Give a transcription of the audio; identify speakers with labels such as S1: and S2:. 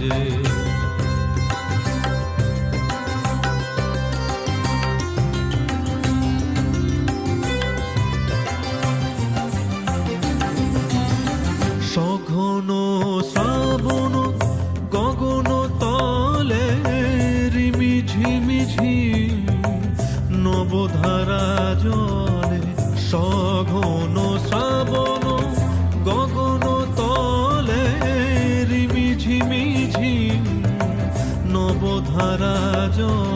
S1: বাজে। সঘন শ্রাবণ গগন তলে রিমি ঝিমিঝি নবধারা জলে। সঘন শ্রাবণ গগন তলে রিমি ঝিমিঝি নবধারা জলে।